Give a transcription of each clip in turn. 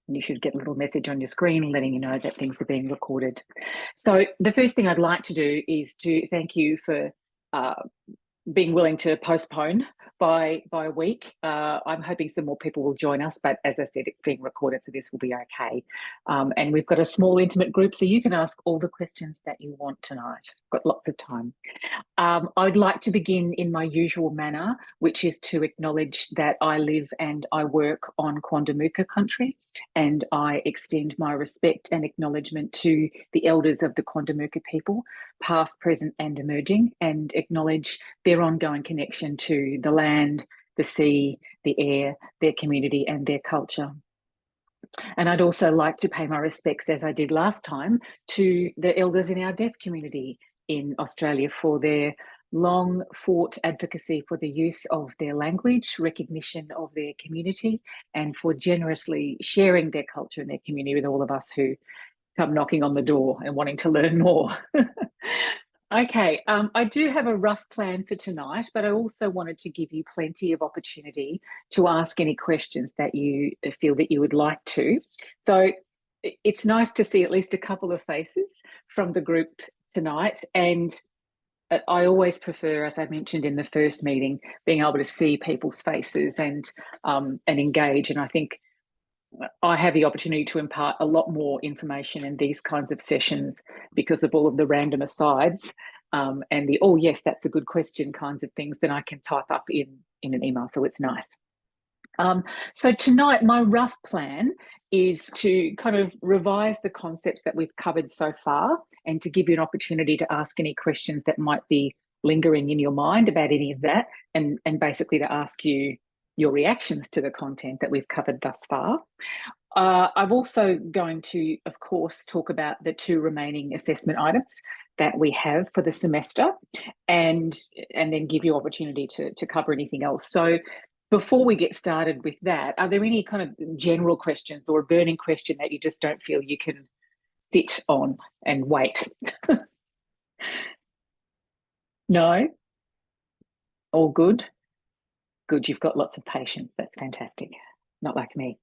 And you should get a little message on your screen letting you know that things are being recorded. So the first thing I'd like to do is to thank you for uh, being willing to postpone by a week. I'm hoping some more people will join us, but as I said, it's being recorded, so this will be okay. And we've got a small intimate group, so you can ask all the questions that you want tonight. Got lots of time. I'd like to begin in my usual manner, which is to acknowledge that I live and I work on Quandamooka country, and I extend my respect and acknowledgement to the elders of the Quandamooka people, past, present and emerging, and acknowledge their ongoing connection to the land, the sea, the air, their community and their culture. And I'd also like to pay my respects, as I did last time, to the elders in our deaf community in Australia for their long fought advocacy for the use of their language, recognition of their community, and for generously sharing their culture and their community with all of us who come knocking on the door and wanting to learn more. Okay, I do have a rough plan for tonight, but I also wanted to give you plenty of opportunity to ask any questions that you feel that you would like to. So it's nice to see at least a couple of faces from the group tonight. And I always prefer, as I mentioned in the first meeting, being able to see people's faces and engage. And I think I have the opportunity to impart a lot more information in these kinds of sessions because of all of the random asides and the, oh, yes, that's a good question kinds of things that I can type up in an email. So it's nice. So tonight, my rough plan is to kind of revise the concepts that we've covered so far and to give you an opportunity to ask any questions that might be lingering in your mind about any of that, and basically to ask you your reactions to the content that we've covered thus far. I'm also going to, of course, talk about the 2 remaining assessment items that we have for the semester, and then give you opportunity to cover anything else. So before we get started with that, are there any kind of general questions or a burning question that you just don't feel you can sit on and wait? No? All good? Good, you've got lots of patience. That's fantastic. Not like me.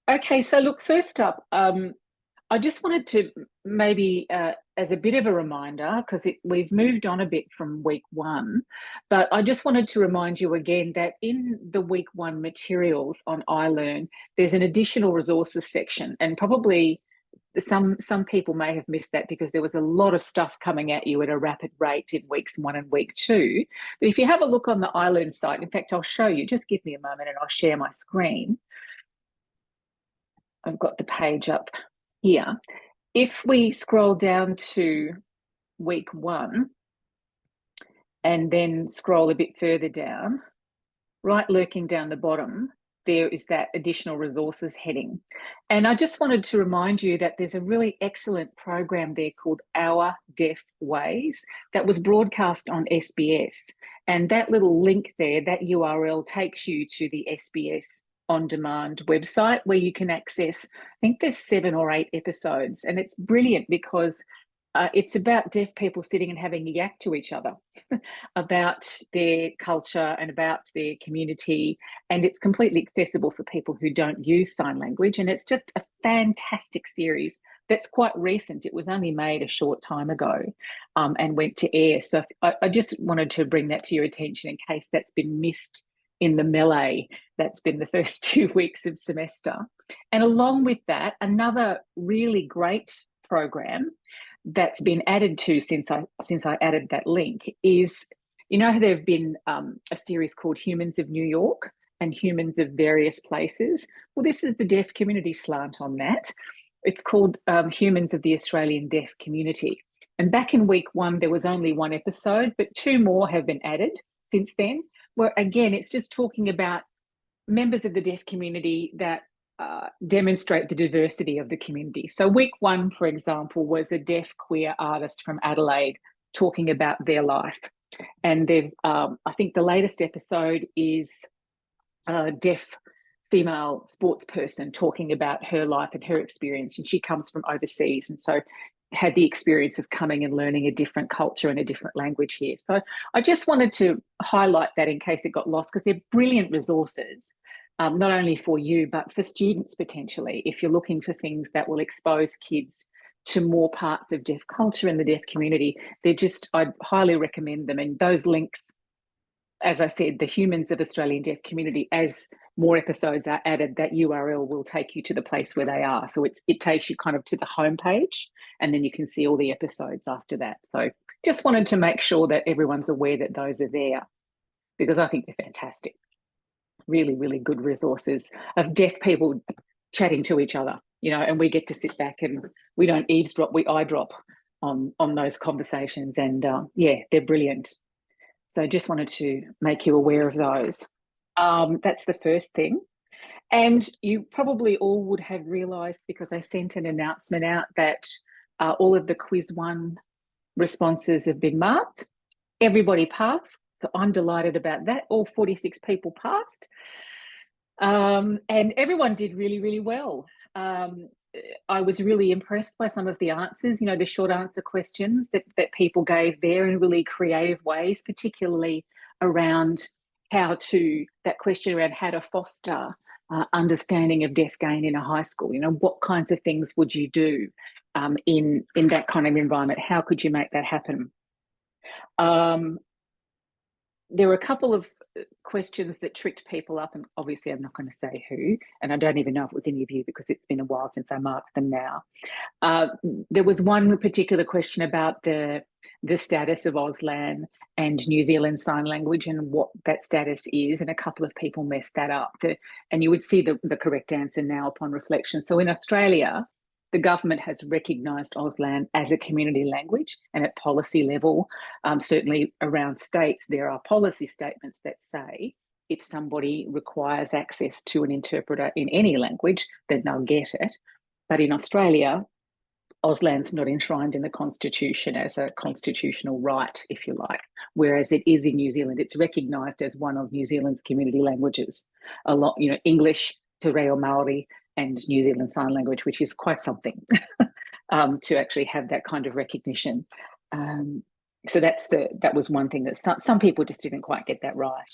Okay, so look, first up, I just wanted to maybe, as a bit of a reminder, because we've moved on a bit from week 1, but I just wanted to remind you again that in the week 1 materials on iLearn, there's an additional resources section, and probably some people may have missed that because there was a lot of stuff coming at you at a rapid rate in weeks 1 and week 2. But if you have a look on the iLearn site, in fact, I'll show you, just give me a moment and I'll share my screen. I've got the page up here. If we scroll down to week 1 and then scroll a bit further down, right lurking down the bottom, there is that additional resources heading. And I just wanted to remind you that there's a really excellent program there called Our Deaf Ways that was broadcast on SBS. And that little link there, that URL takes you to the SBS On Demand website where you can access, I think there's 7 or 8 episodes. And it's brilliant because it's about deaf people sitting and having a yak to each other about their culture and about their community. And it's completely accessible for people who don't use sign language. And it's just a fantastic series that's quite recent. It was only made a short time ago and went to air. So I just wanted to bring that to your attention in case that's been missed in the melee that's been the first 2 weeks of semester. And along with that, another really great program that's been added to since I added that link is, you know, there have been a series called Humans of New York and Humans of Various Places. Well, this is the deaf community slant on that. It's called Humans of the Australian Deaf Community. And back in week 1, there was only 1 episode, but 2 more have been added since then, where again, it's just talking about members of the deaf community that demonstrate the diversity of the community. So week 1, for example, was a deaf queer artist from Adelaide talking about their life. And they've, I think the latest episode is a deaf female sports person talking about her life and her experience. And she comes from overseas. And so had the experience of coming and learning a different culture and a different language here. So I just wanted to highlight that in case it got lost, because they're brilliant resources not only for you, but for students potentially, if you're looking for things that will expose kids to more parts of deaf culture and the deaf community. I'd highly recommend them. And those links, as I said, the Humans of Australian Deaf Community, as more episodes are added, that URL will take you to the place where they are. So it takes you kind of to the homepage, and then you can see all the episodes after that. So just wanted to make sure that everyone's aware that those are there, because I think they're fantastic. Really, really good resources of deaf people chatting to each other, and we get to sit back and we don't eavesdrop, we eye drop on those conversations. And yeah, they're brilliant. So just wanted to make you aware of those. That's the first thing. And you probably all would have realised, because I sent an announcement out, that all of the quiz 1 responses have been marked. Everybody passed. So I'm delighted about that. All 46 people passed. And everyone did really, really well. I was really impressed by some of the answers, the short answer questions that people gave there in really creative ways, particularly around that question around how to foster understanding of deaf gain in a high school. What kinds of things would you do in that kind of environment? How could you make that happen? There were a couple of questions that tricked people up, and obviously I'm not going to say who, and I don't even know if it was any of you because it's been a while since I marked them now. There was one particular question about the status of Auslan and New Zealand Sign Language and what that status is, and a couple of people messed that up. And you would see the correct answer now upon reflection. So in Australia, the government has recognised Auslan as a community language, and at policy level, certainly around states, there are policy statements that say if somebody requires access to an interpreter in any language, then they'll get it. But in Australia, Auslan's not enshrined in the Constitution as a constitutional right, if you like, whereas it is in New Zealand. It's recognised as one of New Zealand's community languages. English, Te Reo Māori, and New Zealand Sign Language, which is quite something to actually have that kind of recognition. So that was one thing that some people just didn't quite get that right.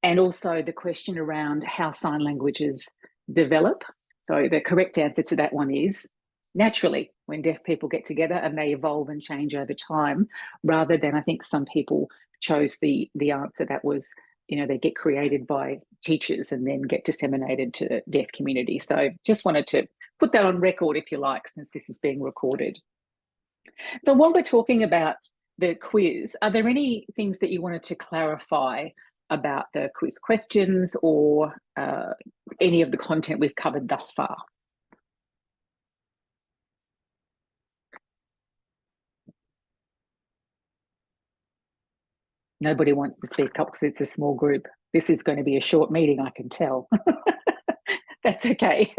And also the question around how sign languages develop. So the correct answer to that one is naturally, when deaf people get together, and they evolve and change over time, rather than, I think some people chose the answer that was, they get created by teachers and then get disseminated to the deaf community. So just wanted to put that on record, if you like, since this is being recorded. So while we're talking about the quiz, are there any things that you wanted to clarify about the quiz questions or any of the content we've covered thus far? Nobody wants to speak up because it's a small group. This is going to be a short meeting, I can tell. That's okay.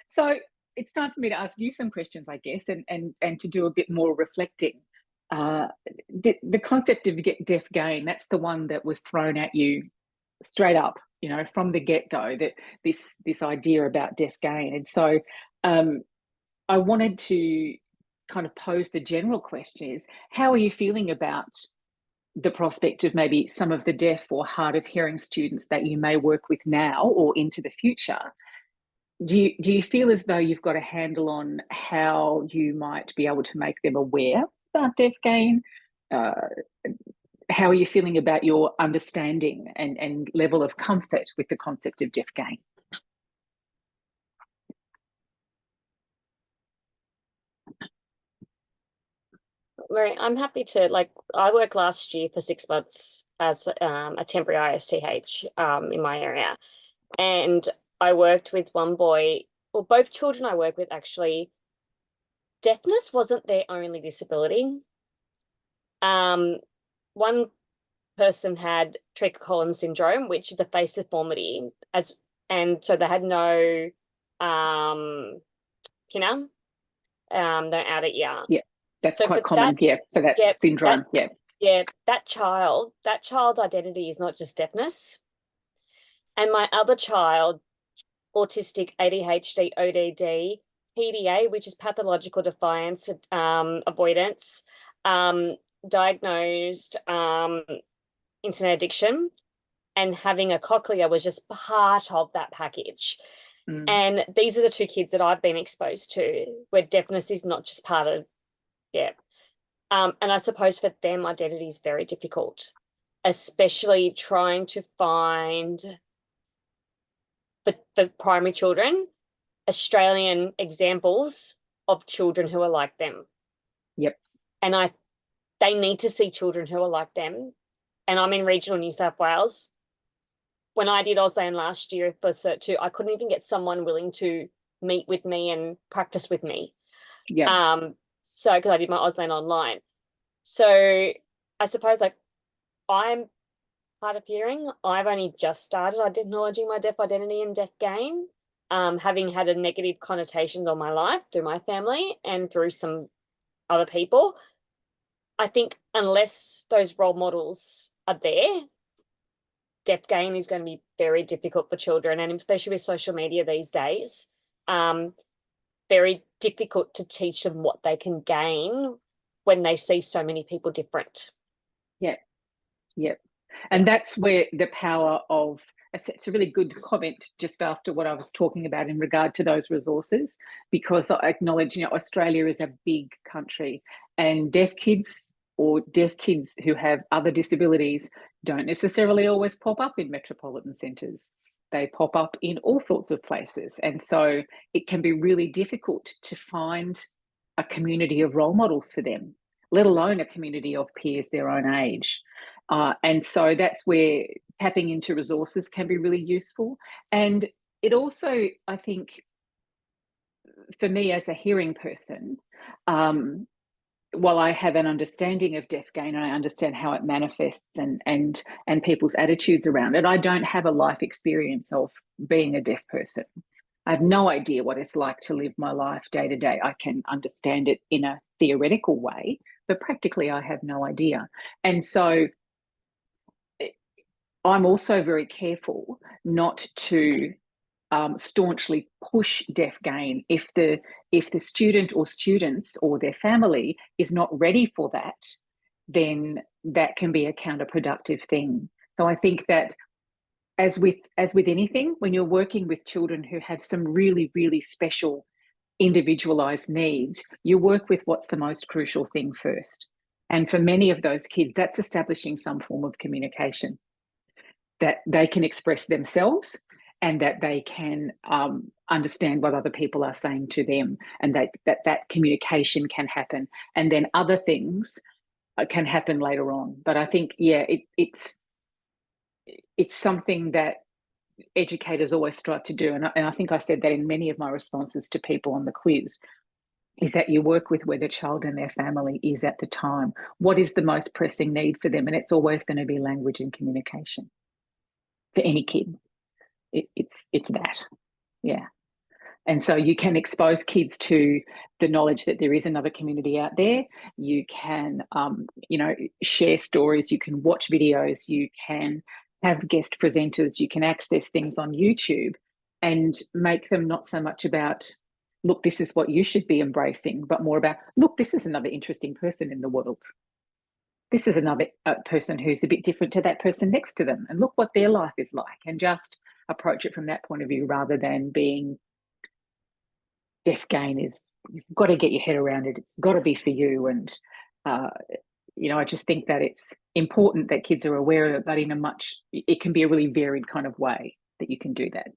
So it's time for me to ask you some questions, I guess, and to do a bit more reflecting. The concept of deaf gain, that's the one that was thrown at you straight up, from the get-go, that this idea about deaf gain. And so I wanted to kind of pose the general question is, how are you feeling about the prospect of maybe some of the deaf or hard of hearing students that you may work with now or into the future? Do you feel as though you've got a handle on how you might be able to make them aware about deaf gain? How are you feeling about your understanding and level of comfort with the concept of deaf gain? Mary, I'm happy to, I worked last year for 6 months as a temporary ISTH in my area. And I worked with one boy, or both children I work with actually, deafness wasn't their only disability. One person had Treacher-Collins syndrome, which is a face deformity, and so they had no pinna, no outer ear. Yeah, that's so quite common. For that syndrome. That child's identity is not just deafness. And my other child, autistic, ADHD, ODD, PDA, which is pathological defiance avoidance, diagnosed internet addiction, and having a cochlear was just part of that package. Mm. And these are the two kids that I've been exposed to, where deafness is not just part of, yeah. And I suppose for them, identity is very difficult, especially trying to find, for primary children, Australian examples of children who are like them. Yep. And they need to see children who are like them. And I'm in regional New South Wales. When I did Auslan last year for Cert 2, I couldn't even get someone willing to meet with me and practice with me. Yeah. So because I did my Auslan online. So I suppose like I'm hard of hearing. I've only just started acknowledging my deaf identity and deaf gain, having had a negative connotations on my life through my family and through some other people. I think unless those role models are there, deaf gain is going to be very difficult for children, and especially with social media these days, very difficult to teach them what they can gain when they see so many people different. Yeah. Yep. And that's where the power of, it's a really good comment just after what I was talking about in regard to those resources, because I acknowledge, you know, Australia is a big country, and deaf kids or deaf kids who have other disabilities don't necessarily always pop up in metropolitan centres. They pop up in all sorts of places. And so it can be really difficult to find a community of role models for them, let alone a community of peers their own age. And so that's where tapping into resources can be really useful. And it also, I think, for me as a hearing person, while I have an understanding of deaf gain and I understand how it manifests and people's attitudes around it, I don't have a life experience of being a deaf person. I have no idea what it's like to live my life day to day. I can understand it in a theoretical way, but practically I have no idea. And so I'm also very careful not to staunchly push deaf gain if the student or students or their family is not ready for that, then that can be a counterproductive thing. So I think that as with anything, when you're working with children who have some really, really special individualized needs, you work with what's the most crucial thing first. And for many of those kids, that's establishing some form of communication, that they can express themselves and that they can understand what other people are saying to them, and that communication can happen. And then other things can happen later on. But I think, yeah, it's something that educators always strive to do. And I think I said that in many of my responses to people on the quiz, is that you work with where the child and their family is at the time. What is the most pressing need for them? And it's always going to be language and communication for any kid. It's that, yeah. And so you can expose kids to the knowledge that there is another community out there. You can, share stories. You can watch videos. You can have guest presenters. You can access things on YouTube and make them not so much about, look, this is what you should be embracing, but more about, look, this is another interesting person in the world. This is another person who's a bit different to that person next to them. And look what their life is like. And just approach it from that point of view rather than being deaf gain is, you've got to get your head around it. It's got to be for you. And, I just think that it's important that kids are aware of it, but it can be a really varied kind of way that you can do that.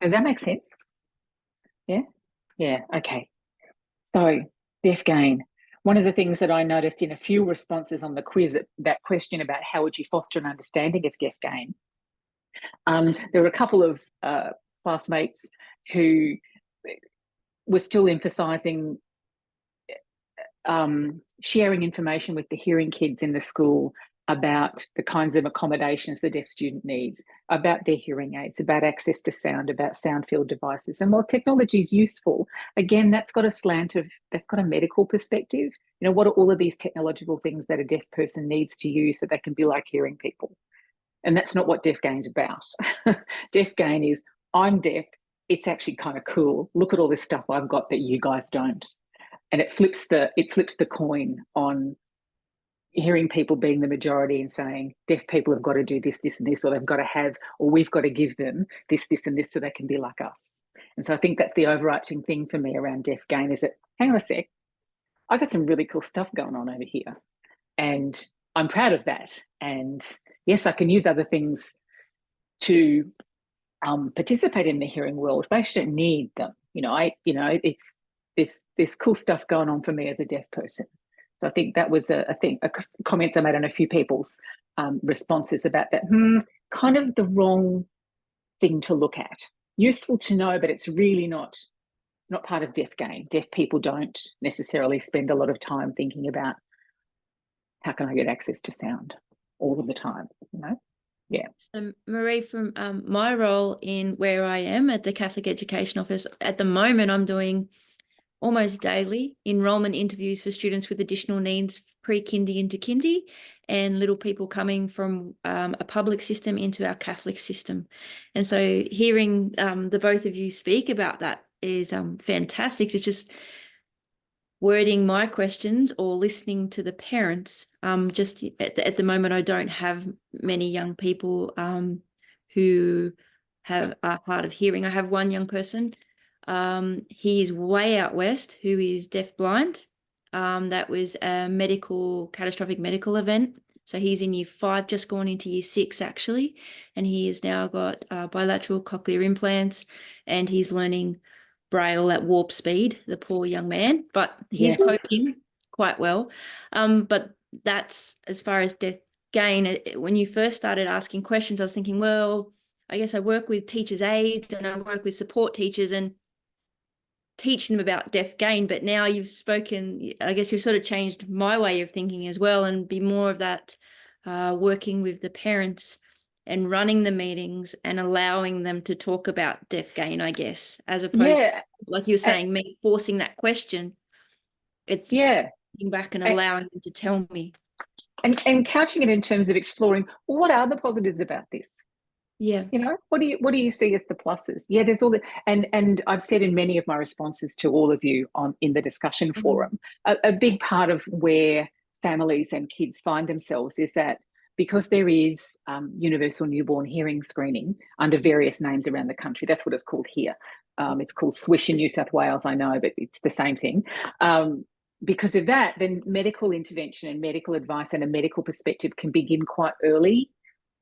Does that make sense? Yeah? Yeah, okay. So deaf gain. One of the things that I noticed in a few responses on the quiz, that question about how would you foster an understanding of deaf gain, there were a couple of classmates who were still emphasising sharing information with the hearing kids in the school about the kinds of accommodations the deaf student needs, about their hearing aids, about access to sound, about sound field devices. And while technology is useful, again, that's got a medical perspective. What are all of these technological things that a deaf person needs to use so they can be like hearing people? And that's not what deaf gain's about. Deaf gain is, I'm deaf, it's actually kind of cool. Look at all this stuff I've got that you guys don't. And it flips the coin on, hearing people being the majority and saying deaf people have got to do this, this, and this, or they've got to have, or we've got to give them this, this, and this so they can be like us. And so I think that's the overarching thing for me around Deaf Gain is that, hang on a sec, I got some really cool stuff going on over here. And I'm proud of that. And yes, I can use other things to participate in the hearing world, but I actually don't need them. It's there's cool stuff going on for me as a deaf person. So I think that was a comments I made on a few people's responses about that. Kind of the wrong thing to look at. Useful to know, but it's really not part of Deaf Gain. Deaf people don't necessarily spend a lot of time thinking about how can I get access to sound all of the time, Yeah. So Marie, from my role in where I am at the Catholic Education Office, at the moment I'm doing almost daily enrolment interviews for students with additional needs pre-kindy into kindy and little people coming from a public system into our Catholic system. And so hearing the both of you speak about that is fantastic. It's just wording my questions or listening to the parents. Just at the moment, I don't have many young people who are hard of hearing. I have one young person. He is way out west who is deaf-blind. That was a catastrophic medical event. So he's in year 5, just gone into year 6 actually. And he has now got bilateral cochlear implants and he's learning Braille at warp speed, the poor young man, but he's coping quite well. But that's as far as Deaf Gain. When you first started asking questions, I was thinking, well, I guess I work with teachers' aides and I work with support teachers and teach them about Deaf Gain, but now you've spoken, I guess you've sort of changed my way of thinking as well and be more of that working with the parents and running the meetings and allowing them to talk about Deaf Gain, I guess, as opposed to, like you were saying, me forcing that question. It's sitting back and allowing them to tell me. And couching it in terms of exploring, what are the positives about this? Yeah. What do you see as the pluses? Yeah, there's all the, and I've said in many of my responses to all of you in the discussion forum, a big part of where families and kids find themselves is that because there is universal newborn hearing screening under various names around the country, that's what it's called here. It's called SWISH in New South Wales, I know, but it's the same thing. Because of that, then medical intervention and medical advice and a medical perspective can begin quite early.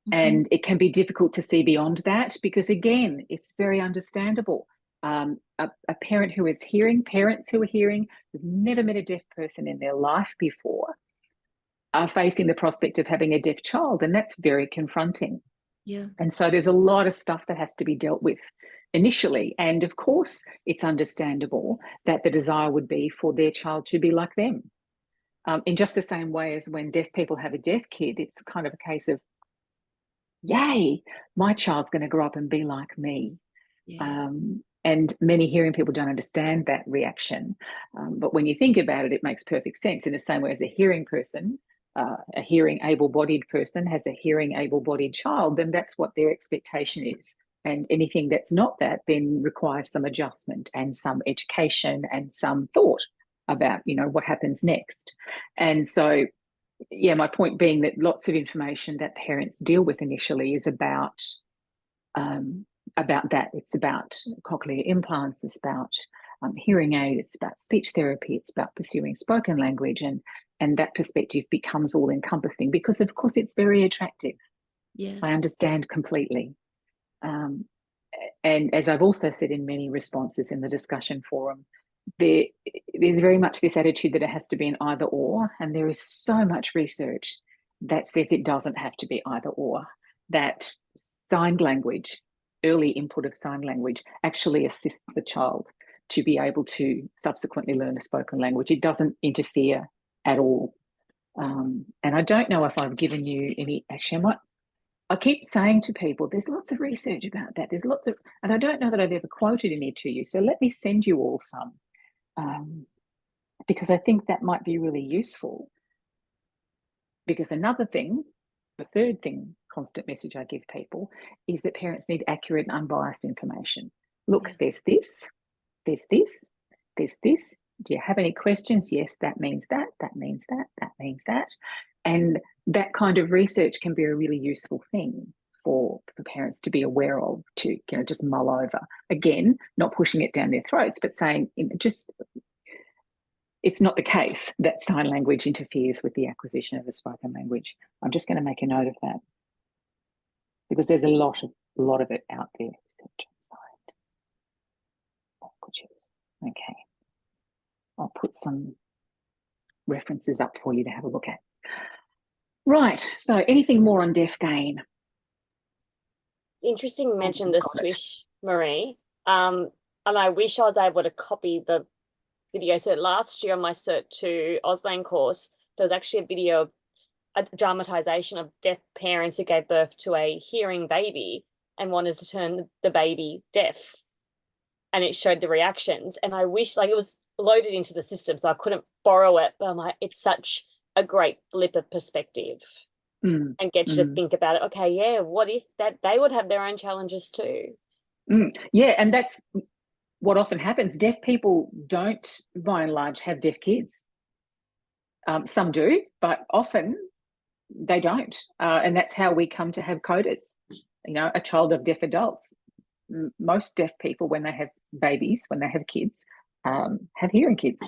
And it can be difficult to see beyond that because, again, it's very understandable. A parent who is hearing, parents who are hearing, who've never met a deaf person in their life before, are facing the prospect of having a deaf child, and that's very confronting. Yeah. And so there's a lot of stuff that has to be dealt with initially. And of course, it's understandable that the desire would be for their child to be like them. In just the same way as when deaf people have a deaf kid, it's kind of a case of, yay, my child's going to grow up and be like me. Yeah. And many hearing people don't understand that reaction. But when you think about it, it makes perfect sense. In the same way as a hearing person, a hearing able-bodied person has a hearing able-bodied child, then that's what their expectation is. And anything that's not that then requires some adjustment and some education and some thought about, what happens next. And so, yeah, my point being that lots of information that parents deal with initially is about that. It's about cochlear implants, it's about hearing aid, it's about speech therapy, it's about pursuing spoken language, and that perspective becomes all encompassing because, of course, it's very attractive. Yeah. I understand completely. And as I've also said in many responses in the discussion forum, there's very much this attitude that it has to be an either or, and there is so much research that says it doesn't have to be either or, that signed language, early input of sign language actually assists a child to be able to subsequently learn a spoken language. It doesn't interfere at all. And I don't know if I've given you any, actually I keep saying to people, there's lots of research about that. There's lots of, and I don't know that I've ever quoted any to you. So let me send you all some. Because I think that might be really useful. Because another thing, the third thing, constant message I give people is that parents need accurate and unbiased information. Look, there's this, there's this, there's this, Do you have any questions? Yes, that means that, that means that, that means that. And that kind of research can be a really useful thing for parents to be aware of, to, you know, just mull over. Again, not pushing it down their throats, but saying, you know, just, it's not the case that sign language interferes with the acquisition of a spoken language. I'm just going to make a note of that, because there's a lot of it out there. Languages. Okay. I'll put some references up for you to have a look at. Right. So anything more on deaf gain? Interesting you mentioned the swish, Marie. And I wish I was able to copy the video. So last year on my Cert 2 Auslan course, there was actually a video, a dramatization of deaf parents who gave birth to a hearing baby and wanted to turn the baby deaf. And it showed the reactions. And I wish, like, it was loaded into the system, so I couldn't borrow it. But I'm like, it's such a great blip of perspective. And get you to think about it. Okay, yeah, what if that they would have their own challenges too? Yeah, and that's what often happens. Deaf people don't, by and large, have deaf kids. Some do, but often they don't. And that's how we come to have coders, you know, a child of deaf adults. Most deaf people, when they have babies, when they have kids, have hearing kids.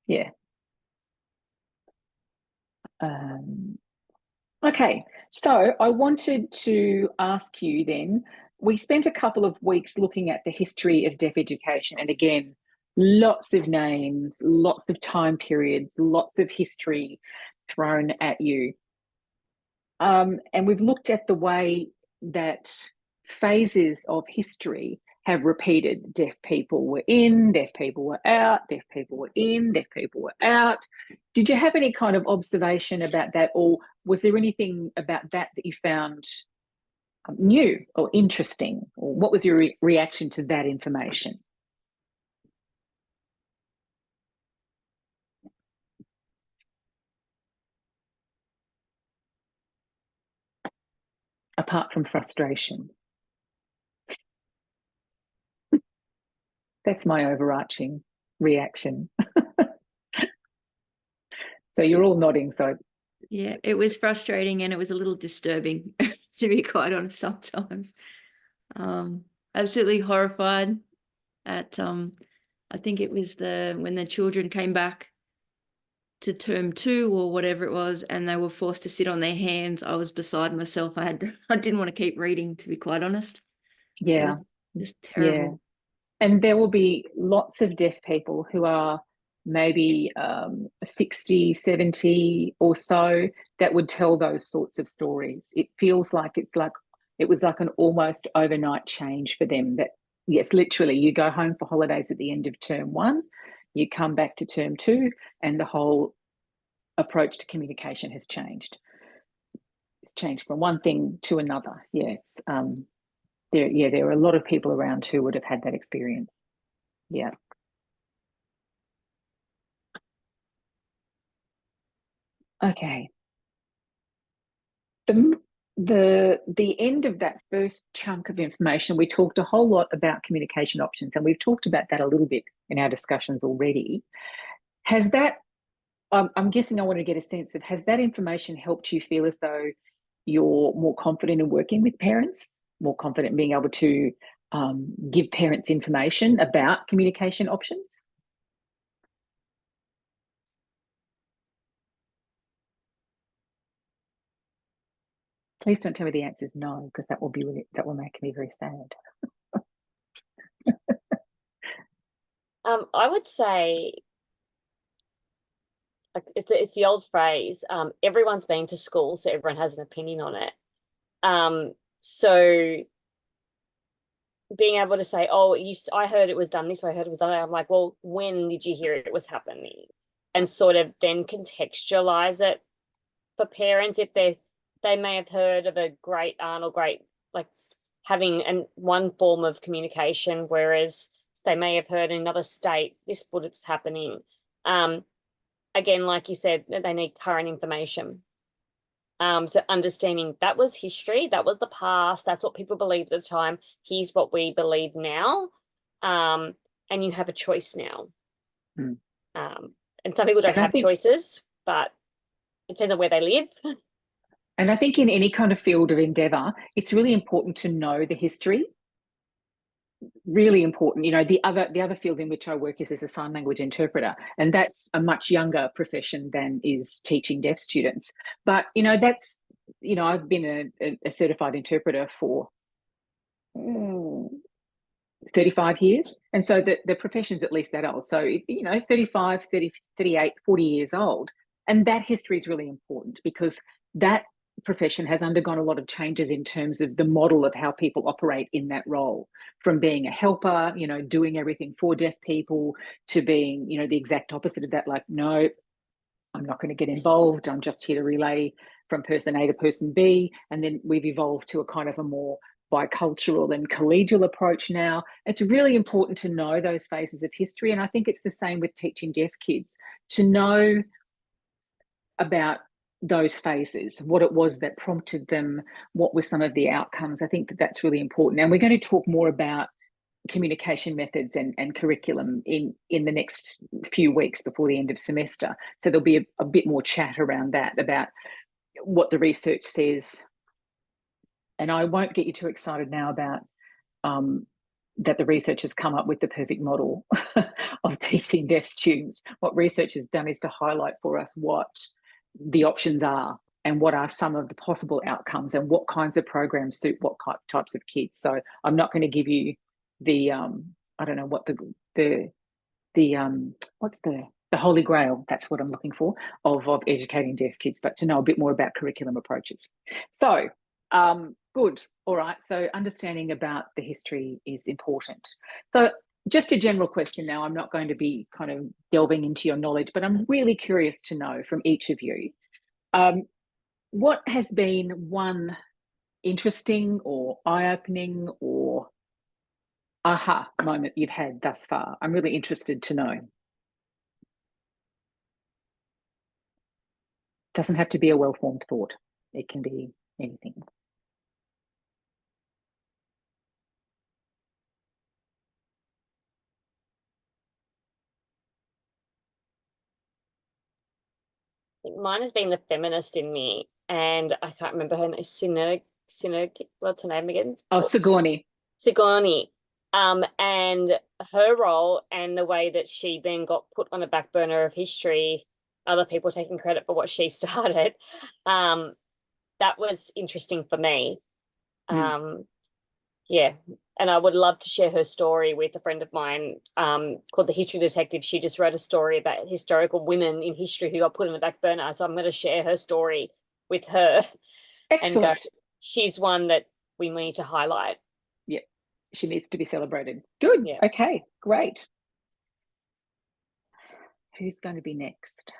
Yeah. Okay, so I wanted to ask you then, we spent a couple of weeks looking at the history of deaf education, and again, lots of names, lots of time periods, lots of history thrown at you. And we've looked at the way that phases of history have repeated. Deaf people were in, deaf people were out, deaf people were in, deaf people were out. Did you have any kind of observation about that, or was there anything about that that you found new or interesting, or what was your reaction to that information? Apart from frustration. That's my overarching reaction. So you're all nodding, so. Yeah, it was frustrating and it was a little disturbing, to be quite honest, sometimes. Absolutely horrified at, I think it was when the children came back to term 2 or whatever it was, and they were forced to sit on their hands. I was beside myself. I didn't want to keep reading, to be quite honest. Yeah. It was terrible. Yeah. And there will be lots of deaf people who are maybe 60, 70 or so that would tell those sorts of stories. It feels like it was like an almost overnight change for them, that yes, literally you go home for holidays at the end of term 1, you come back to term 2, and the whole approach to communication has changed. It's changed from one thing to another. Yeah, there are a lot of people around who would have had that experience. Yeah. Okay. The end of that first chunk of information, we talked a whole lot about communication options, and we've talked about that a little bit in our discussions already. Has that, I'm guessing I want to get a sense of, has that information helped you feel as though you're more confident in working with parents, more confident in being able to give parents information about communication options? Please don't tell me the answer is no, because that will make me very sad. I would say, like, it's the old phrase, everyone's been to school, so everyone has an opinion on it. So being able to say, oh, I heard it was done this way, I heard it was done that, I'm like, well, when did you hear it was happening? And sort of then contextualize it for parents if they may have heard of a great aunt or great, like, having one form of communication, whereas they may have heard in another state this was happening. Again, like you said, they need current information. So understanding that was history, that was the past, that's what people believed at the time, here's what we believe now. And and you have a choice now. Mm. And some people don't And I have think- choices, but it depends on where they live. And I think in any kind of field of endeavour, it's really important to know the history. Really important. You know, the other field in which I work is as a sign language interpreter, and that's a much younger profession than is teaching deaf students. But you know, I've been a certified interpreter for 35 years, and so the profession's at least that old. So 35, 30, 38, 40 years old, and that history is really important because that profession has undergone a lot of changes in terms of the model of how people operate in that role, from being a helper, doing everything for deaf people, to being, the exact opposite of that, like, no, I'm not going to get involved, I'm just here to relay from person A to person B. And then we've evolved to a kind of a more bicultural and collegial approach now. It's really important to know those phases of history, and I think it's the same with teaching deaf kids, to know about those phases, what it was that prompted them, what were some of the outcomes. I think that's really important. And we're going to talk more about communication methods and curriculum in the next few weeks before the end of semester. So there'll be a bit more chat around that, about what the research says. And I won't get you too excited now about that the research has come up with the perfect model of teaching deaf students. What research has done is to highlight for us what the options are and what are some of the possible outcomes and what kinds of programs suit what types of kids. So I'm not going to give you the I don't know what what's the holy grail, that's what I'm looking for, of educating deaf kids, but to know a bit more about curriculum approaches. So good. All right, so understanding about the history is important. So just a general question now, I'm not going to be kind of delving into your knowledge, but I'm really curious to know from each of you, what has been one interesting or eye-opening or aha moment you've had thus far? I'm really interested to know. Doesn't have to be a well-formed thought. It can be anything. Mine has been the feminist in me, and I can't remember her name. What's her name again? Oh, Sigourney. Sigourney. And her role and the way that she then got put on the back burner of history, other people taking credit for what she started. That was interesting for me. Yeah. And I would love to share her story with a friend of mine called The History Detective. She just wrote a story about historical women in history who got put on the back burner. So I'm going to share her story with her. Excellent. And go, she's one that we need to highlight. Yep. She needs to be celebrated. Good. Yeah. Okay, great. Who's going to be next?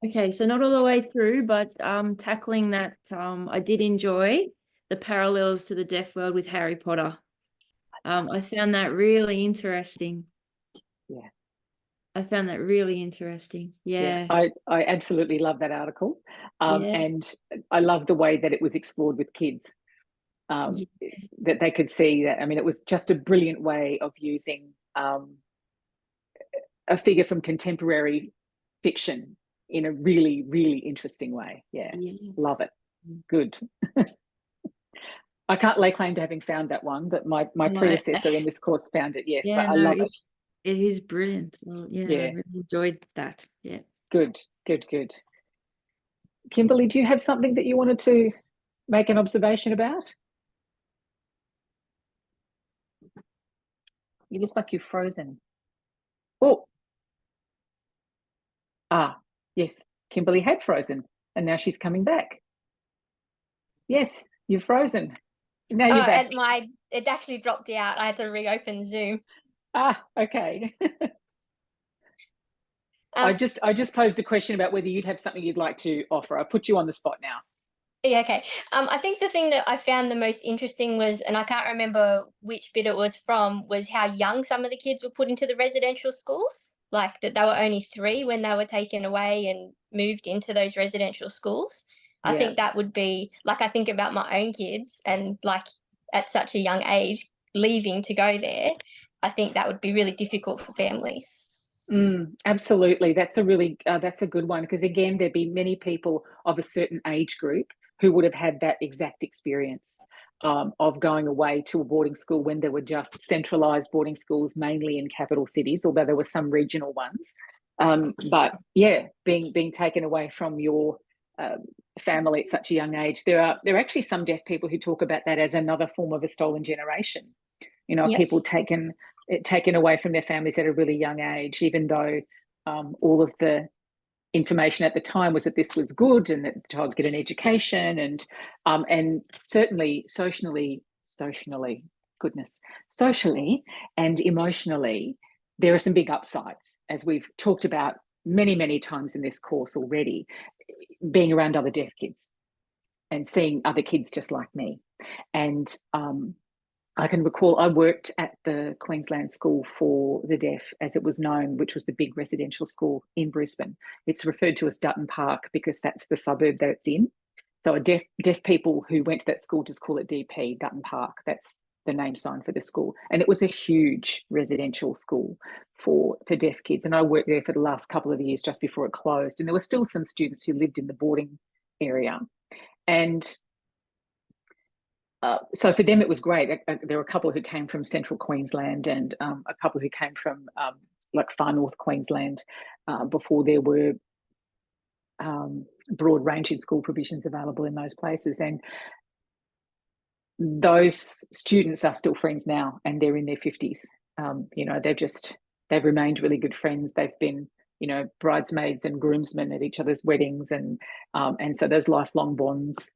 Okay, so not all the way through, but tackling that, I did enjoy the parallels to the deaf world with Harry Potter. I found that really interesting. Yeah. I found that really interesting. Yeah. I absolutely love that article. And I love the way that it was explored with kids. That they could see that. I mean, it was just a brilliant way of using a figure from contemporary fiction in a really, really interesting way. Yeah. Love it. Good. I can't lay claim to having found that one, but my predecessor in this course found it. Yes, but I love it. It is brilliant. Well, I really enjoyed that. Yeah. Good. Kimberly, do you have something that you wanted to make an observation about? You look like you're frozen. Oh. Yes, Kimberly had frozen and now she's coming back. Yes, you're frozen. Now you're back. It actually dropped out. I had to reopen Zoom. Okay. I just posed a question about whether you'd have something you'd like to offer. I put you on the spot now. Yeah, okay. I think the thing that I found the most interesting was, and I can't remember which bit it was from, was how young some of the kids were put into the residential schools. Like that they were only 3 when they were taken away and moved into those residential schools. I think that would be, like, I think about my own kids and like at such a young age leaving to go there, I think that would be really difficult for families. Absolutely. That's a really, that's a good one, because again, there'd be many people of a certain age group who would have had that exact experience of going away to a boarding school when there were just centralised boarding schools, mainly in capital cities, although there were some regional ones. But yeah, being taken away from your family at such a young age. There are actually some deaf people who talk about that as another form of a stolen generation. You know, Yep. people taken away from their families at a really young age, even though all of the information at the time was that this was good and that the child get an education, and certainly socially and emotionally, there are some big upsides, as we've talked about many times in this course already, being around other deaf kids and seeing other kids just like me. And I can recall I worked at the Queensland School for the Deaf, as it was known, which was the big residential school in Brisbane. It's referred to as Dutton Park because that's the suburb that it's in. So deaf people who went to that school just call it DP, Dutton Park. That's the name sign for the school. And it was a huge residential school for deaf kids. And I worked there for the last couple of years just before it closed. And there were still some students who lived in the boarding area. And so for them, it was great. There were a couple who came from central Queensland and a couple who came from like far north Queensland before there were broad ranging school provisions available in those places. And those students are still friends now, and they're in their 50s. You know, they've remained really good friends. They've been, you know, bridesmaids and groomsmen at each other's weddings, and so those lifelong bonds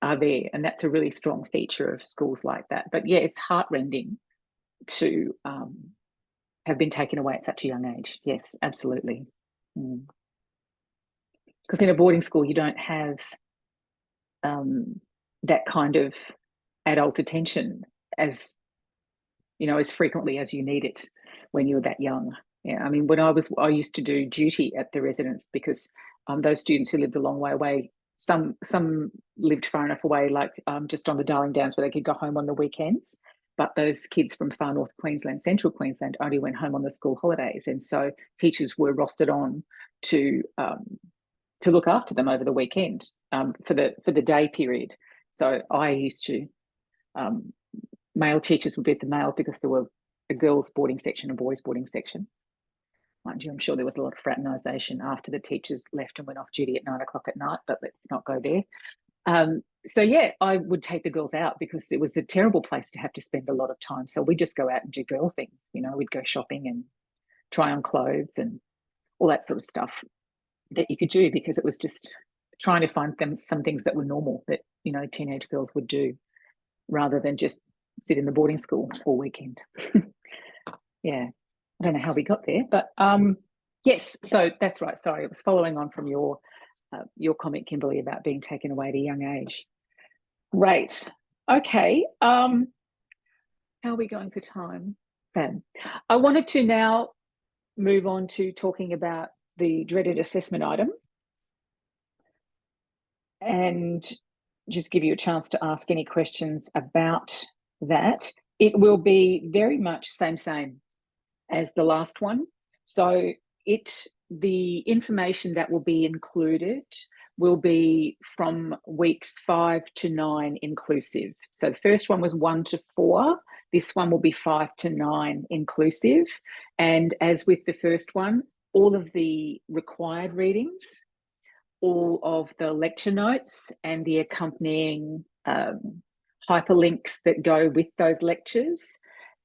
are there, and that's a really strong feature of schools like that. But yeah, it's heartrending to have been taken away at such a young age. Yes, absolutely. Because in a boarding school, you don't have that kind of adult attention as, you know, as frequently as you need it when you're that young. Yeah, I mean, when I used to do duty at the residence, because those students who lived a long way away, some lived far enough away, like just on the Darling Downs, where they could go home on the weekends. But those kids from far north Queensland, central Queensland, only went home on the school holidays, and so teachers were rostered on to look after them over the weekend for the day period. So I used to, male teachers would be at the male, because there were a girls' boarding section and boys' boarding section. Mind you, I'm sure there was a lot of fraternisation after the teachers left and went off duty at 9 o'clock at night, but let's not go there. So yeah, I would take the girls out because it was a terrible place to have to spend a lot of time. So we'd just go out and do girl things. You know, we'd go shopping and try on clothes and all that sort of stuff that you could do, because it was just trying to find them some things that were normal that, you know, teenage girls would do, rather than just sit in the boarding school all weekend. Yeah. I don't know how we got there, but yes, so that's right. Sorry, it was following on from your comment, Kimberly, about being taken away at a young age. Great. Okay. How are we going for time? Ben, I wanted to now move on to talking about the dreaded assessment item, and just give you a chance to ask any questions about that. It will be very much same as the last one. So the information that will be included will be from weeks 5 to 9 inclusive. So the first one was 1 to 4. This one will be 5 to 9 inclusive. And as with the first one, all of the required readings, all of the lecture notes and the accompanying hyperlinks that go with those lectures.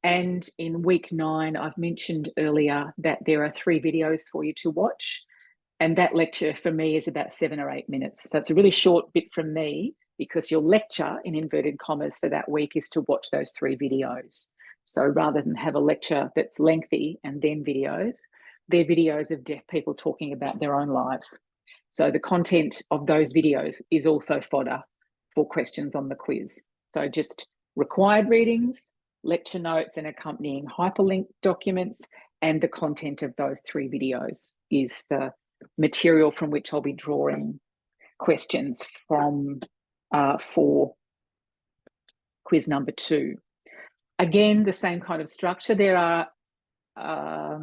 And in week 9, I've mentioned earlier that there are 3 videos for you to watch. And that lecture for me is about 7 or 8 minutes. So it's a really short bit from me, because your lecture, in inverted commas, for that week is to watch those 3 videos. So rather than have a lecture that's lengthy and then videos, they're videos of deaf people talking about their own lives. So the content of those videos is also fodder for questions on the quiz. So just required readings, lecture notes and accompanying hyperlink documents, and the content of those 3 videos is the material from which I'll be drawing questions from for quiz number 2. Again, the same kind of structure. There are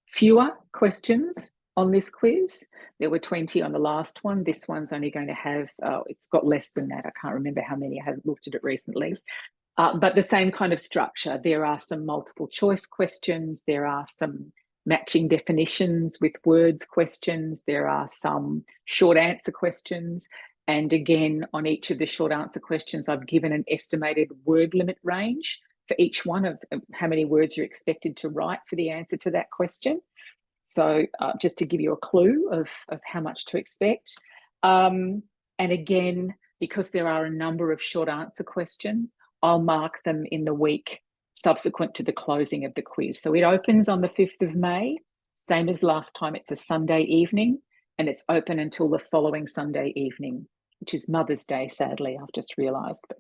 fewer questions on this quiz. There were 20 on the last one. This one's only going to have, it's got less than that. I can't remember how many. I haven't looked at it recently. But the same kind of structure. There are some multiple choice questions. There are some matching definitions with words questions. There are some short answer questions. And again, on each of the short answer questions, I've given an estimated word limit range for each one of how many words you're expected to write for the answer to that question. So just to give you a clue of how much to expect. And again, because there are a number of short answer questions, I'll mark them in the week subsequent to the closing of the quiz. So it opens on the 5th of May, same as last time. It's a Sunday evening, and it's open until the following Sunday evening, which is Mother's Day, sadly, I've just realised. But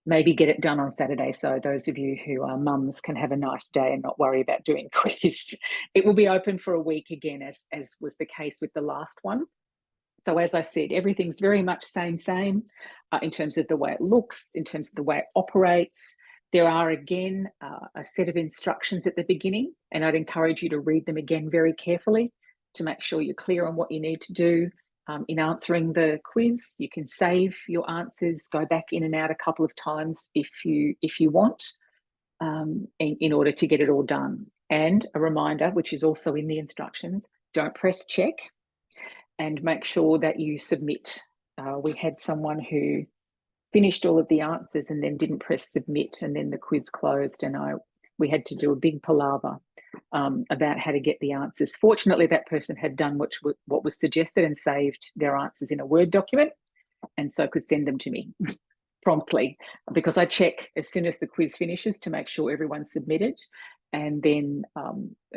maybe get it done on Saturday, so those of you who are mums can have a nice day and not worry about doing quiz. It will be open for a week again, as was the case with the last one. So as I said, everything's very much same in terms of the way it looks, in terms of the way it operates. There are, again, a set of instructions at the beginning, and I'd encourage you to read them again very carefully to make sure you're clear on what you need to do in answering the quiz. You can save your answers, go back in and out a couple of times if you want, in order to get it all done. And a reminder, which is also in the instructions, don't press check, and make sure that you submit. We had someone who finished all of the answers and then didn't press submit, and then the quiz closed, and we had to do a big palaver about how to get the answers. Fortunately, that person had done what was suggested and saved their answers in a Word document, and so could send them to me promptly, because I check as soon as the quiz finishes to make sure everyone's submitted, and then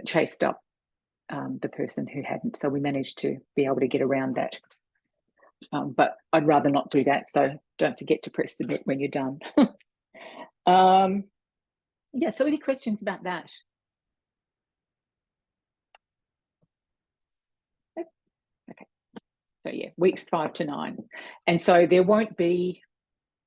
chased up the person who hadn't. So we managed to be able to get around that. But I'd rather not do that, so don't forget to press submit when you're done. Yeah, so any questions about that? Okay, so yeah, weeks 5 to 9. And so there won't be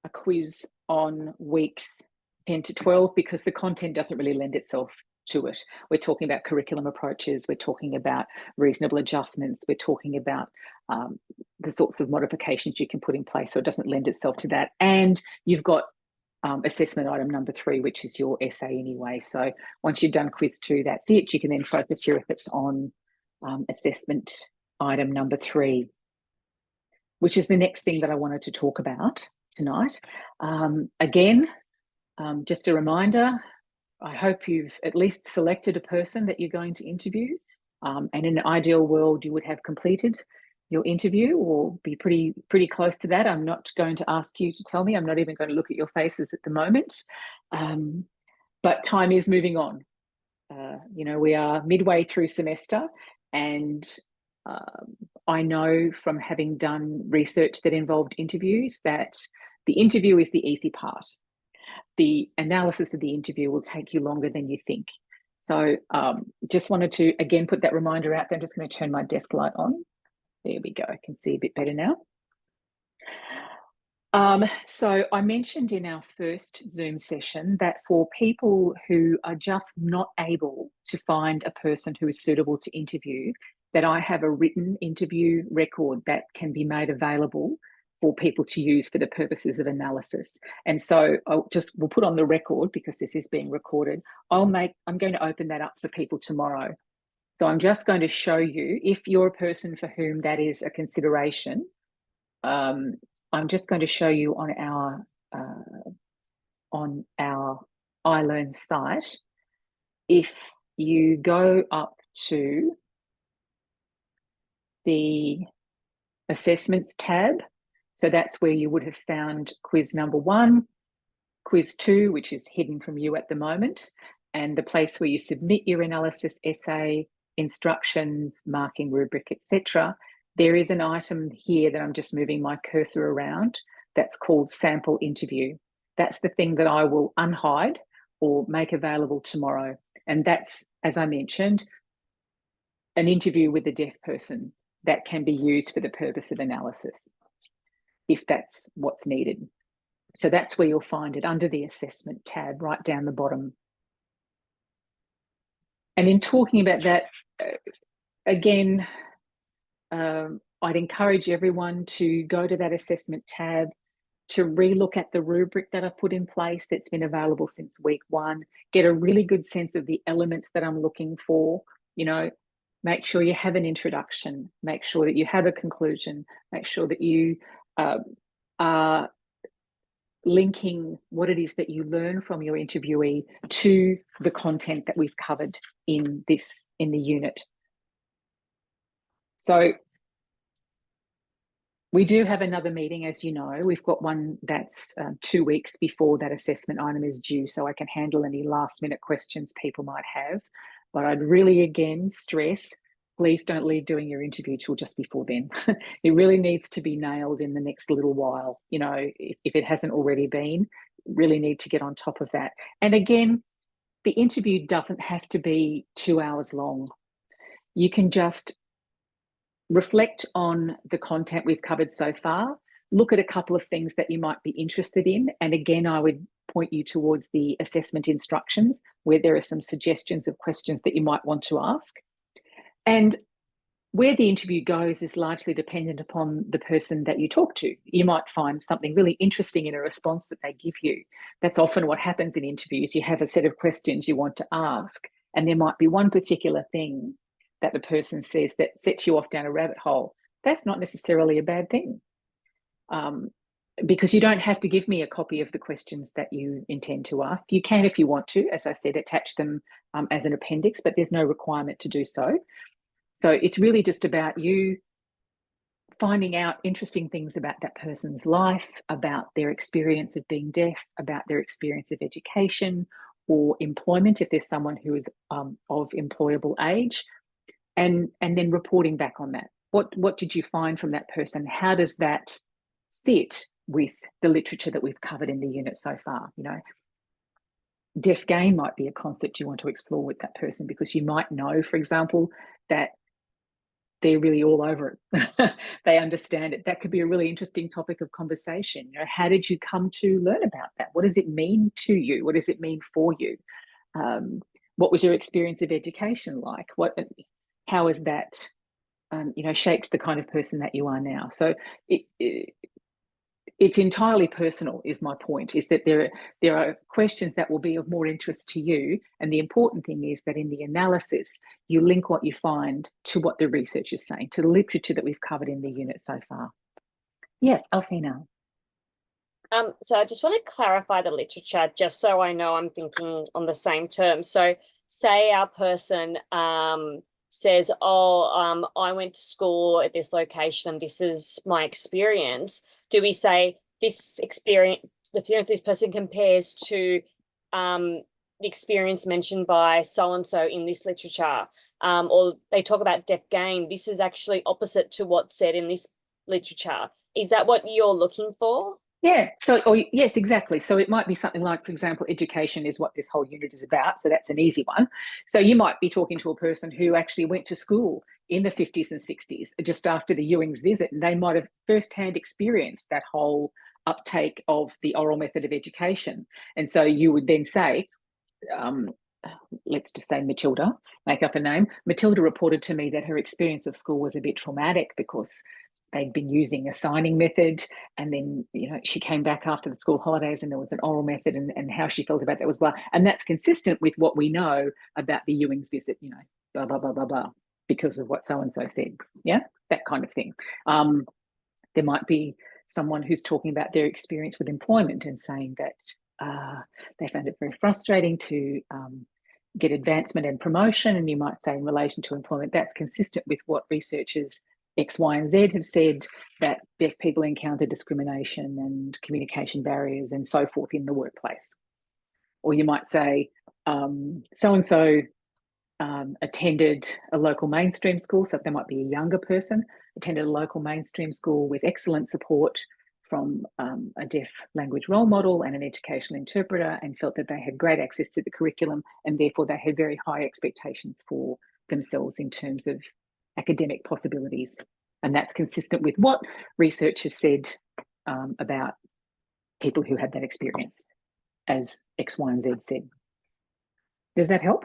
a quiz on weeks 10 to 12 because the content doesn't really lend itself to it. We're talking about curriculum approaches, we're talking about reasonable adjustments, we're talking about the sorts of modifications you can put in place, so it doesn't lend itself to that. And you've got assessment item number 3, which is your essay anyway. So once you've done quiz 2, that's it. You can then focus your efforts on assessment item number 3, which is the next thing that I wanted to talk about tonight. Again, just a reminder, I hope you've at least selected a person that you're going to interview. And in an ideal world, you would have completed your interview or be pretty close to that. I'm not going to ask you to tell me. I'm not even going to look at your faces at the moment. But time is moving on. You know, we are midway through semester, and I know from having done research that involved interviews that the interview is the easy part. The analysis of the interview will take you longer than you think. So just wanted to, again, put that reminder out there. I'm just going to turn my desk light on. There we go. I can see a bit better now. So I mentioned in our first Zoom session that for people who are just not able to find a person who is suitable to interview, that I have a written interview record that can be made available for people to use for the purposes of analysis. And so we'll put on the record, because this is being recorded, I'm going to open that up for people tomorrow. So I'm just going to show you, if you're a person for whom that is a consideration, I'm just going to show you on our iLearn site. If you go up to the assessments tab, so that's where you would have found quiz number 1, quiz 2, which is hidden from you at the moment, and the place where you submit your analysis essay, instructions, marking rubric, etc. There is an item here that I'm just moving my cursor around that's called sample interview. That's the thing that I will unhide or make available tomorrow. And that's, as I mentioned, an interview with a deaf person that can be used for the purpose of analysis, if that's what's needed. So that's where you'll find it, under the assessment tab, right down the bottom. And in talking about that, again, I'd encourage everyone to go to that assessment tab, to relook at the rubric that I've put in place that's been available since week 1, get a really good sense of the elements that I'm looking for. You know, make sure you have an introduction, make sure that you have a conclusion, make sure that you are linking what it is that you learn from your interviewee to the content that we've covered in the unit. So we do have another meeting, as you know. We've got one that's 2 weeks before that assessment item is due, so I can handle any last minute questions people might have. But I'd really, again, stress, please don't leave doing your interview till just before then. It really needs to be nailed in the next little while. You know, if it hasn't already been, really need to get on top of that. And again, the interview doesn't have to be 2 hours long. You can just reflect on the content we've covered so far, look at a couple of things that you might be interested in. And again, I would point you towards the assessment instructions, where there are some suggestions of questions that you might want to ask. And where the interview goes is largely dependent upon the person that you talk to. You might find something really interesting in a response that they give you. That's often what happens in interviews. You have a set of questions you want to ask, and there might be one particular thing that the person says that sets you off down a rabbit hole. That's not necessarily a bad thing, because you don't have to give me a copy of the questions that you intend to ask. You can, if you want to, as I said, attach them as an appendix, but there's no requirement to do so. So it's really just about you finding out interesting things about that person's life, about their experience of being deaf, about their experience of education or employment, if there's someone who is of employable age. And then reporting back on that. What did you find from that person? How does that sit with the literature that we've covered in the unit so far? You know, deaf gain might be a concept you want to explore with that person, because you might know, for example, that they're really all over it. They understand it. That could be a really interesting topic of conversation. You know, how did you come to learn about that? What does it mean to you? What does it mean for you? What was your experience of education like? How has that, you know, shaped the kind of person that you are now? So it's entirely personal, is my point, is that there are questions that will be of more interest to you. And the important thing is that in the analysis, you link what you find to what the research is saying, to the literature that we've covered in the unit so far. Yeah, Alfina. So I just want to clarify the literature, just so I know I'm thinking on the same terms. So say our person says, I went to school at this location and this is my experience. Do we say the experience this person compares to the experience mentioned by so-and-so in this literature? Or they talk about deaf gain. This is actually opposite to what's said in this literature. Is that what you're looking for? Yeah, yes, exactly. So it might be something like, for example, education is what this whole unit is about. So that's an easy one. So you might be talking to a person who actually went to school in the 50s and 60s, just after the Ewing's visit, and they might have firsthand experienced that whole uptake of the oral method of education. And so you would then say, let's just say Matilda, make up a name. Matilda reported to me that her experience of school was a bit traumatic because they'd been using a signing method, and then, you know, she came back after the school holidays and there was an oral method, and how she felt about that was blah. And that's consistent with what we know about the Ewing's visit, you know, blah, blah, blah, blah, blah, because of what so-and-so said. Yeah, that kind of thing. There might be someone who's talking about their experience with employment and saying that they found it very frustrating to get advancement and promotion. And you might say, in relation to employment, that's consistent with what researchers X, Y, and Z have said, that deaf people encounter discrimination and communication barriers and so forth in the workplace. Or you might say, so-and-so attended a local mainstream school, so there might be a younger person, attended a local mainstream school with excellent support from a deaf language role model and an educational interpreter, and felt that they had great access to the curriculum, and therefore they had very high expectations for themselves in terms of academic possibilities. And that's consistent with what research has said about people who had that experience, as X, Y, and Z said. Does that help?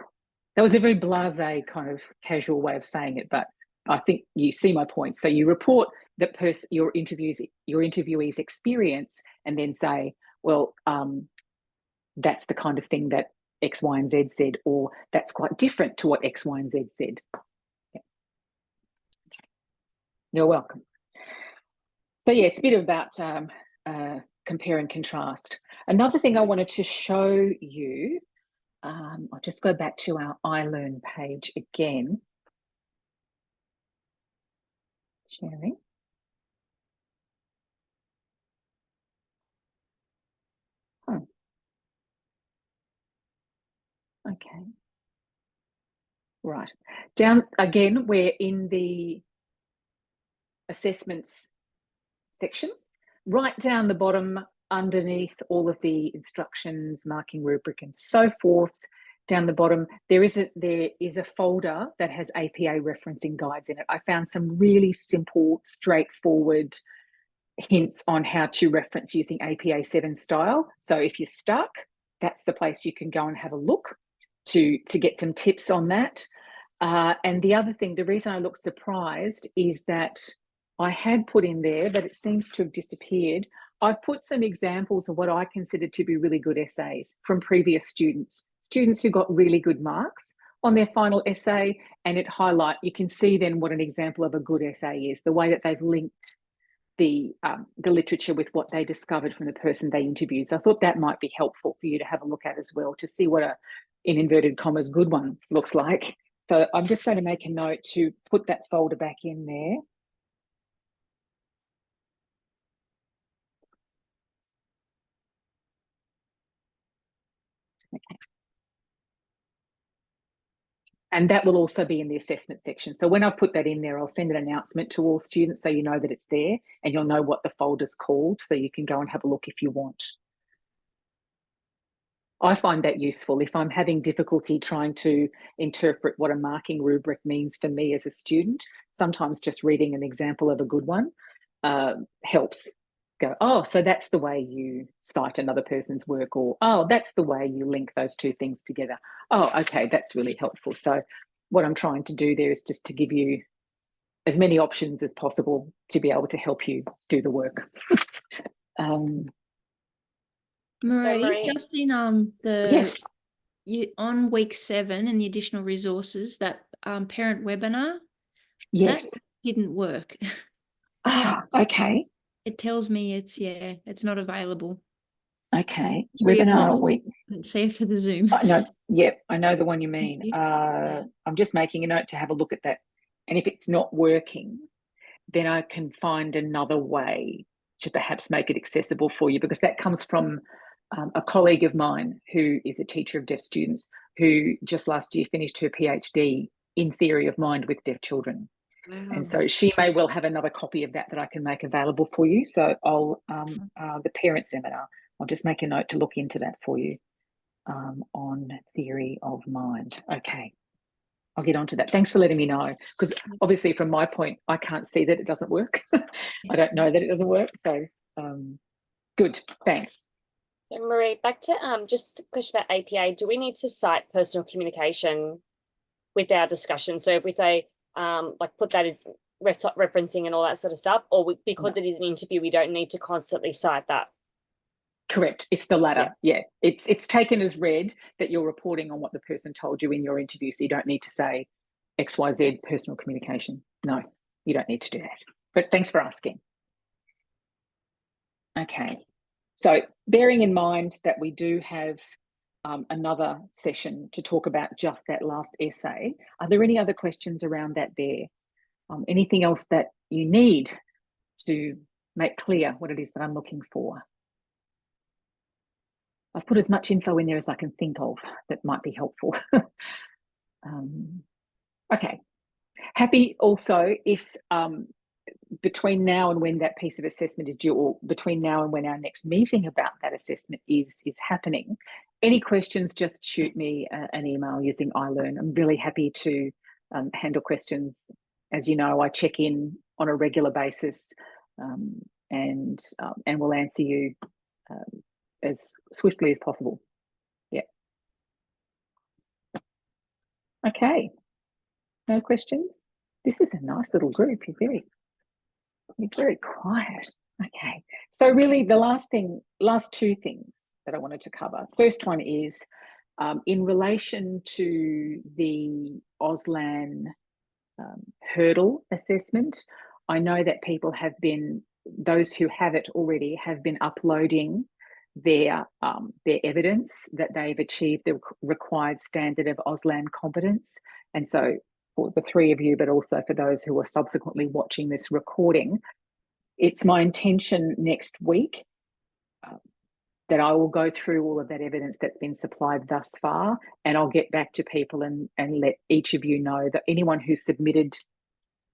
That was a very blasé kind of casual way of saying it, but I think you see my point. So you report that your interviewee's experience, and then say, well, that's the kind of thing that X, Y, and Z said, or that's quite different to what X, Y, and Z said. Yeah. You're welcome. So yeah, it's a bit about compare and contrast. Another thing I wanted to show you, I'll just go back to our iLearn page again. Sharing. Oh. Okay. Right. Down again, we're in the assessments section. Right down the bottom, underneath all of the instructions, marking rubric and so forth, down the bottom, there is a folder that has APA referencing guides in it. I found some really simple, straightforward hints on how to reference using APA 7 style. So if you're stuck, that's the place you can go and have a look to get some tips on that. And the other thing, the reason I look surprised is that I had put in there, but it seems to have disappeared. I've put some examples of what I consider to be really good essays from previous students who got really good marks on their final essay, and you can see then what an example of a good essay is, the way that they've linked the literature with what they discovered from the person they interviewed. So I thought that might be helpful for you to have a look at as well, to see what in inverted commas, good one looks like. So I'm just going to make a note to put that folder back in there. Okay. And that will also be in the assessment section. So when I put that in there, I'll send an announcement to all students so you know that it's there, and you'll know what the folder's called, so you can go and have a look if you want. I find that useful if I'm having difficulty trying to interpret what a marking rubric means for me as a student. Sometimes just reading an example of a good one helps. Go, oh, so that's the way you cite another person's work, or oh, that's the way you link those two things together. Oh, okay, that's really helpful. So what I'm trying to do there is just to give you as many options as possible to be able to help you do the work. Marie, just in yes, on week 7 and the additional resources, that parent webinar, yes, that didn't work. Ah, okay. It tells me it's not available. Okay, Webinar week. Didn't see it for the Zoom. I know. Yep, I know the one you mean. I'm just making a note to have a look at that, and if it's not working, then I can find another way to perhaps make it accessible for you, because that comes from a colleague of mine who is a teacher of deaf students, who just last year finished her PhD in theory of mind with deaf children. Wow. And so she may well have another copy of that I can make available for you. So I'll the parent seminar, I'll just make a note to look into that for you on theory of mind. Okay, I'll get onto that. Thanks for letting me know, because obviously from my point, I can't see that it doesn't work. I don't know that it doesn't work. So good, thanks. So Marie, back to just a question about APA. Do we need to cite personal communication with our discussion? So if we say like put that as referencing and all that sort of stuff, or because it is an interview, we don't need to constantly cite that? Correct. It's the latter. Yeah. It's taken as read that you're reporting on what the person told you in your interview. So you don't need to say XYZ personal communication. No, you don't need to do that. But thanks for asking. Okay. So bearing in mind that we do have another session to talk about just that last essay, are there any other questions around that there? Anything else that you need to make clear what it is that I'm looking for? I've put as much info in there as I can think of that might be helpful. Okay. Happy also if between now and when that piece of assessment is due, or between now and when our next meeting about that assessment is happening, any questions, just shoot me an email using iLearn. I'm really happy to handle questions. As you know, I check in on a regular basis and we'll answer you as swiftly as possible. Yeah. Okay. No questions? This is a nice little group. You're very quiet. Okay. So really the last two things that I wanted to cover. First one is in relation to the AUSTLAN hurdle assessment. I know that people have been, those who have it already have been uploading their evidence that they've achieved the required standard of AUSTLAN competence. And so for the three of you, but also for those who are subsequently watching this recording, it's my intention next week that I will go through all of that evidence that's been supplied thus far, and I'll get back to people and let each of you know that anyone who submitted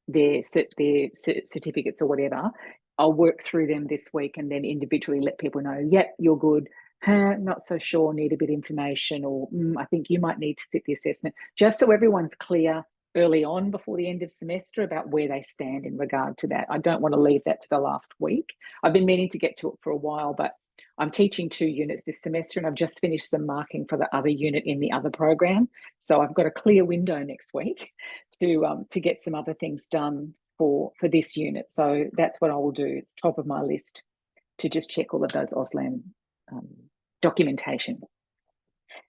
their certificates or whatever, I'll work through them this week and then individually let people know, yep, you're good, not so sure, need a bit of information, or I think you might need to sit the assessment, just so everyone's clear early on before the end of semester about where they stand in regard to that. I don't want to leave that to the last week. I've been meaning to get to it for a while, but I'm teaching 2 units this semester and I've just finished some marking for the other unit in the other program. So I've got a clear window next week to get some other things done for this unit. So that's what I will do. It's top of my list to just check all of those AUSTLAN documentation.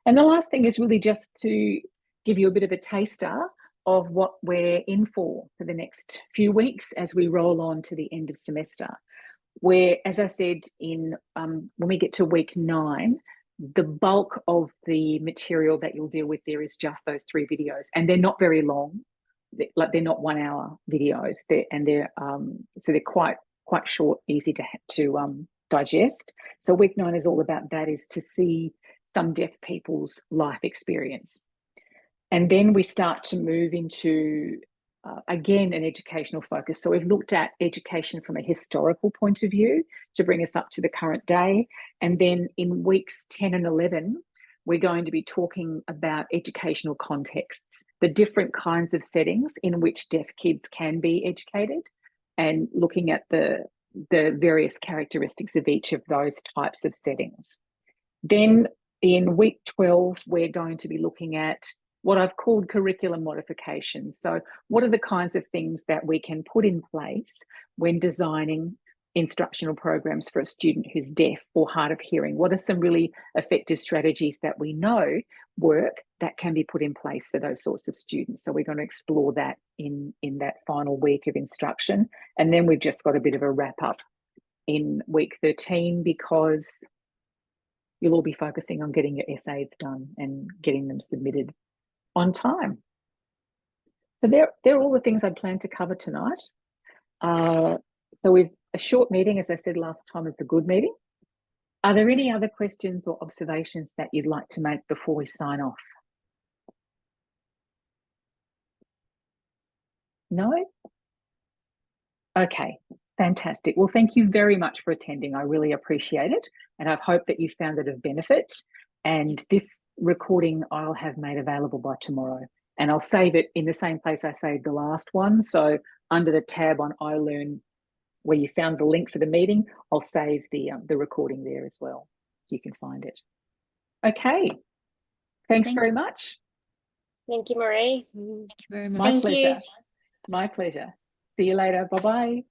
And the last thing is really just to give you a bit of a taster of what we're in for the next few weeks as we roll on to the end of semester. Where, as I said, when we get to week 9, the bulk of the material that you'll deal with there is just those 3 videos, and they're not very long. They're not 1-hour videos. So they're quite short, easy to digest. So week 9 is all about that, is to see some deaf people's life experience, and then we start to move into again, an educational focus. So we've looked at education from a historical point of view to bring us up to the current day. And then in weeks 10 and 11, we're going to be talking about educational contexts, the different kinds of settings in which deaf kids can be educated, and looking at the various characteristics of each of those types of settings. Then in week 12, we're going to be looking at what I've called curriculum modifications. So what are the kinds of things that we can put in place when designing instructional programs for a student who's deaf or hard of hearing? What are some really effective strategies that we know work that can be put in place for those sorts of students? So we're going to explore that in that final week of instruction. And then we've just got a bit of a wrap up in week 13, because you'll all be focusing on getting your essays done and getting them submitted on time. So they're all the things I plan to cover tonight. So we've a short meeting, as I said last time, is the good meeting. Are there any other questions or observations that you'd like to make before we sign off? No? Okay, fantastic. Well, thank you very much for attending. I really appreciate it. And I hope that you found it of benefit. And this recording I'll have made available by tomorrow. And I'll save it in the same place I saved the last one. So under the tab on iLearn, where you found the link for the meeting, I'll save the recording there as well, so you can find it. Okay. Thanks very much. Thank you, Marie. Thank you very much. My Thank pleasure. you. My pleasure. See you later. Bye-bye.